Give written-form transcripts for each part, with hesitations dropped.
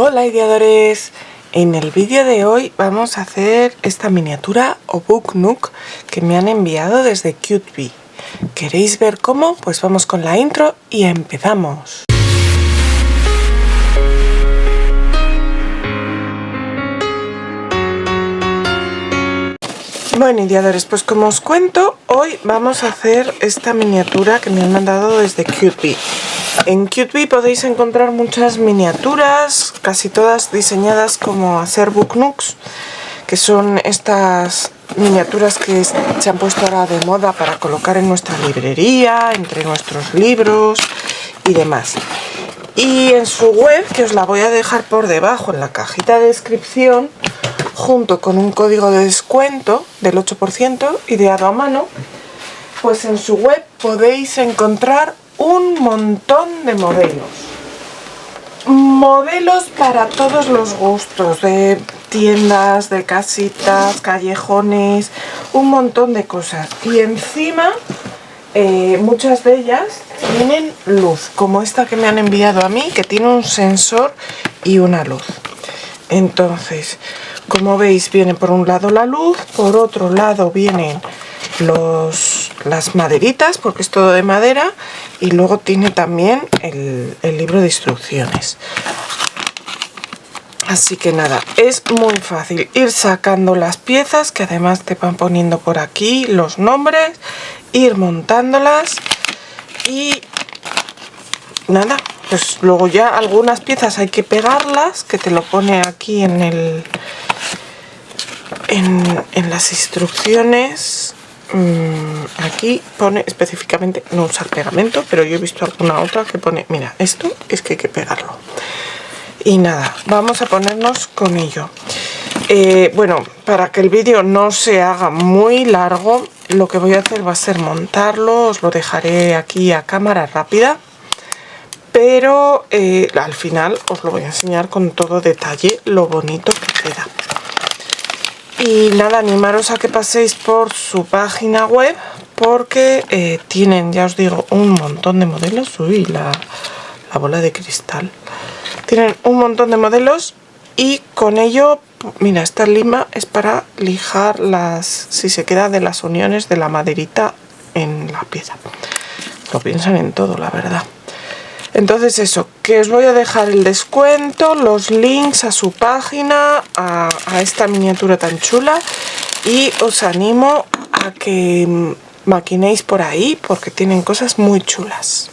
Hola ideadores, en el vídeo de hoy vamos a hacer esta miniatura o book nook que me han enviado desde Cutebee. ¿Queréis ver cómo? Pues vamos con la intro y empezamos. Bueno ideadores, pues como os cuento, hoy vamos a hacer esta miniatura que me han mandado desde Cutebee. En Cutebee podéis encontrar muchas miniaturas, casi todas diseñadas como hacer book nooks, que son estas miniaturas que se han puesto ahora de moda para colocar en nuestra librería, entre nuestros libros y demás. Y en su web, que os la voy a dejar por debajo en la cajita de descripción, junto con un código de descuento del 8% ideado a mano, pues en su web podéis encontrar un montón de modelos para todos los gustos, de tiendas, de casitas, callejones, un montón de cosas. Y encima muchas de ellas tienen luz, como esta que me han enviado a mí, que tiene un sensor y una luz. Entonces, como veis, viene por un lado la luz, por otro lado vienen las maderitas, porque es todo de madera, y luego tiene también el libro de instrucciones. Así que nada, es muy fácil ir sacando las piezas, que además te van poniendo por aquí los nombres, ir montándolas y nada, pues luego ya algunas piezas hay que pegarlas, que te lo pone aquí en las instrucciones. Aquí pone específicamente no usar pegamento, pero yo he visto alguna otra que pone, mira, esto es que hay que pegarlo. Y nada, vamos a ponernos con ello. Bueno, para que el vídeo no se haga muy largo, lo que voy a hacer va a ser montarlo, os lo dejaré aquí a cámara rápida, pero al final os lo voy a enseñar con todo detalle lo bonito que queda. Y nada, animaros a que paséis por su página web, porque tienen, ya os digo, un montón de modelos. Uy, la bola de cristal. Tienen un montón de modelos y con ello, mira, esta lima es para lijar si se queda de las uniones de la maderita en la pieza. Lo piensan en todo, la verdad. Entonces eso, que os voy a dejar el descuento, los links a su página, a esta miniatura tan chula, y os animo a que maquinéis por ahí porque tienen cosas muy chulas.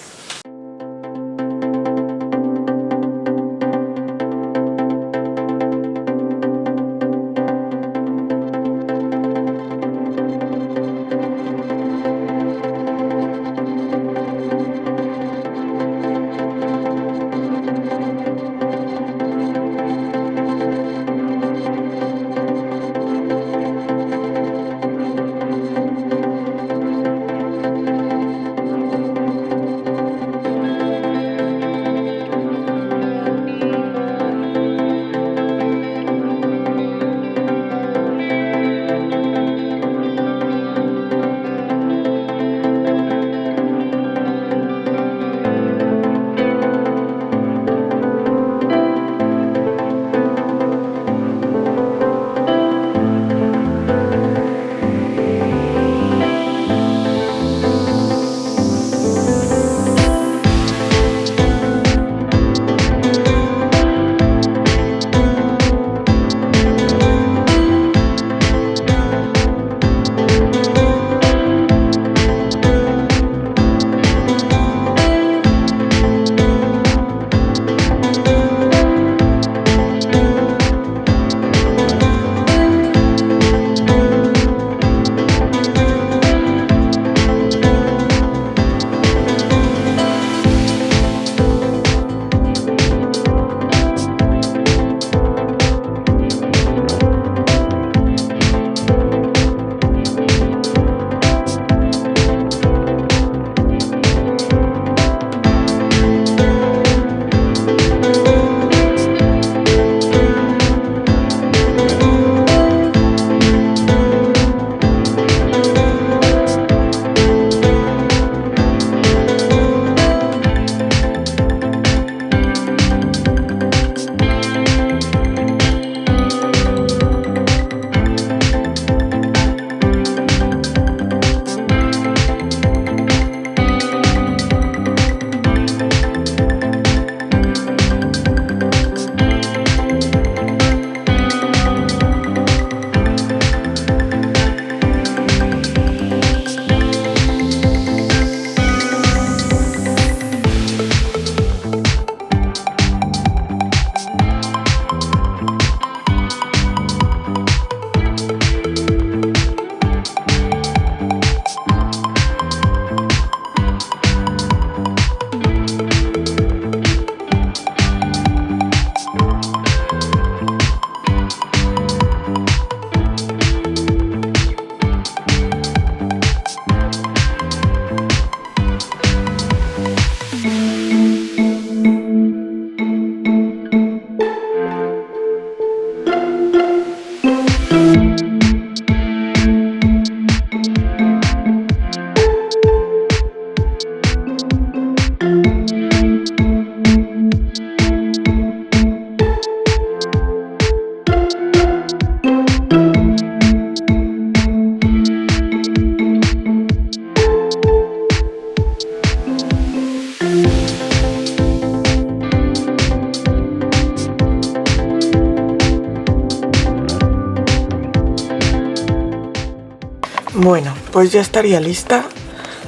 Bueno, pues ya estaría lista.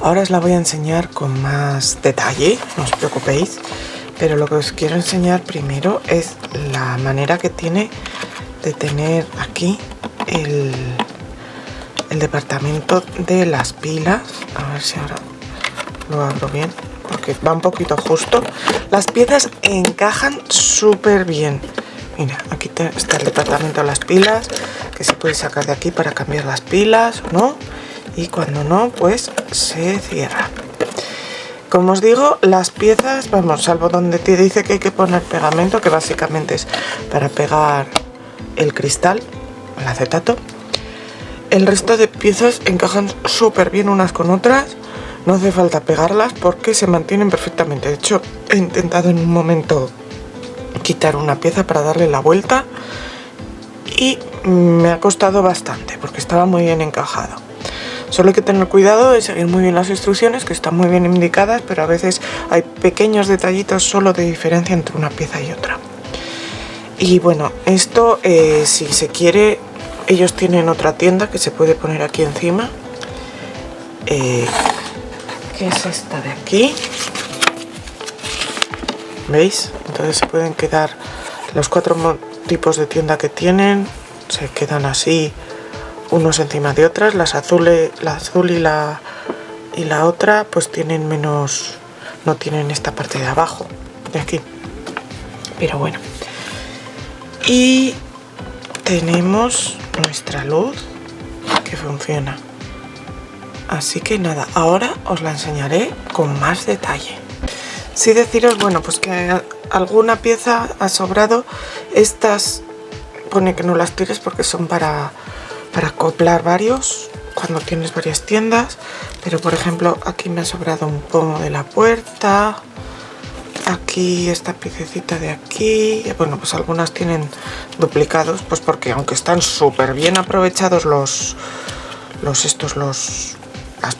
Ahora os la voy a enseñar con más detalle, no os preocupéis. Pero lo que os quiero enseñar primero es la manera que tiene de tener aquí el departamento de las pilas. A ver si ahora lo abro bien, porque va un poquito justo. Las piezas encajan súper bien. Mira, aquí está el departamento de las pilas, que se puede sacar de aquí para cambiar las pilas, ¿no? Y cuando no, pues se cierra. Como os digo, las piezas, vamos, salvo donde te dice que hay que poner pegamento, que básicamente es para pegar el cristal, el acetato. El resto de piezas encajan súper bien unas con otras. No hace falta pegarlas porque se mantienen perfectamente. De hecho, he intentado en un momento quitar una pieza para darle la vuelta y me ha costado bastante porque estaba muy bien encajado. Solo hay que tener cuidado de seguir muy bien las instrucciones, que están muy bien indicadas, pero a veces hay pequeños detallitos solo de diferencia entre una pieza y otra. Y bueno, esto si se quiere, ellos tienen otra tienda que se puede poner aquí encima, que es esta de aquí. ¿Veis? Entonces se pueden quedar los 4 tipos de tienda que tienen, se quedan así unos encima de otras. Las azules, la azul y la otra pues tienen menos, no tienen esta parte de abajo, de aquí, pero bueno. Y tenemos nuestra luz que funciona. Así que nada, ahora os la enseñaré con más detalle. Sí deciros, bueno, pues que alguna pieza ha sobrado. Estas pone que no las tires porque son para acoplar varios cuando tienes varias tiendas. Pero por ejemplo aquí me ha sobrado un pomo de la puerta. Aquí esta piececita de aquí. Bueno, pues algunas tienen duplicados, pues porque aunque están súper bien aprovechados las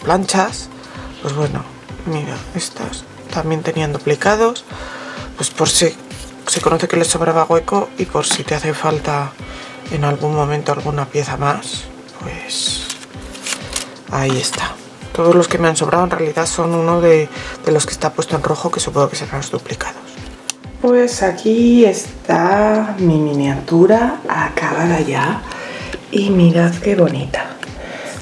planchas, pues bueno, mira, estas también tenían duplicados, pues por si se conoce que les sobraba hueco y por si te hace falta en algún momento alguna pieza más, pues ahí está. Todos los que me han sobrado en realidad son uno de los que está puesto en rojo, que supongo que serán los duplicados. Pues aquí está mi miniatura acabada ya y mirad qué bonita.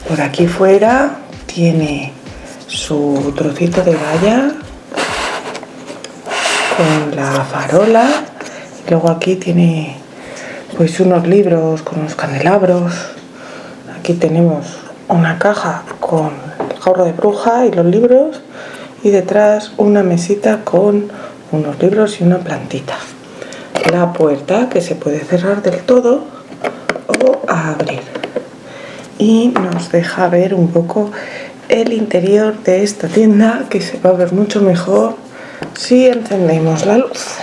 Por aquí fuera tiene su trocito de valla con la farola. Luego aquí tiene pues unos libros con unos candelabros. Aquí tenemos una caja con el gorro de bruja y los libros, y detrás una mesita con unos libros y una plantita. La puerta que se puede cerrar del todo o abrir, y nos deja ver un poco el interior de esta tienda, que se va a ver mucho mejor si encendemos la luz.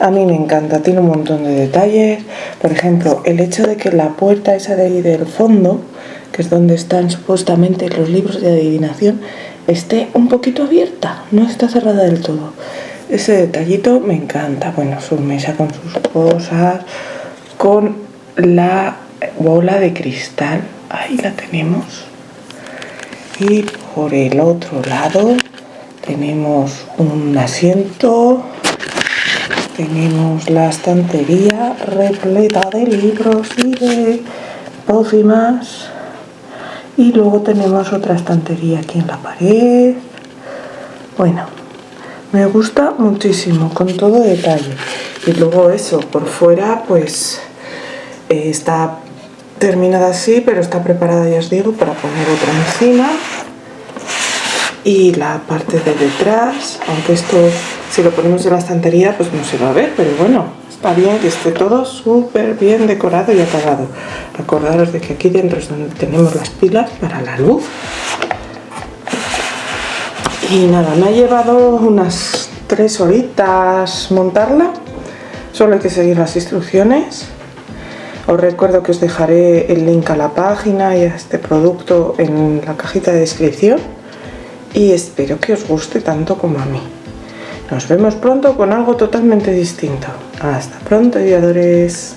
A mí me encanta, tiene un montón de detalles. Por ejemplo, el hecho de que la puerta esa de ahí del fondo, que es donde están supuestamente los libros de adivinación, esté un poquito abierta, no está cerrada del todo. Ese detallito me encanta. Bueno, su mesa con sus cosas, con la bola de cristal, ahí la tenemos. Y por el otro lado tenemos un asiento, tenemos la estantería repleta de libros y de pócimas, y luego tenemos otra estantería aquí en la pared. Bueno, me gusta muchísimo, con todo detalle. Y luego eso, por fuera pues está terminada así, pero está preparada, ya os digo, para poner otra encima. Y la parte de detrás, aunque esto si lo ponemos en la estantería pues no se va a ver, pero bueno, está bien que esté todo súper bien decorado y acabado. Acordaros de que aquí dentro es donde tenemos las pilas para la luz. Y nada, me ha llevado unas 3 horitas montarla. Solo hay que seguir las instrucciones. Os recuerdo que os dejaré el link a la página y a este producto en la cajita de descripción. Y espero que os guste tanto como a mí. Nos vemos pronto con algo totalmente distinto. Hasta pronto, ideadores.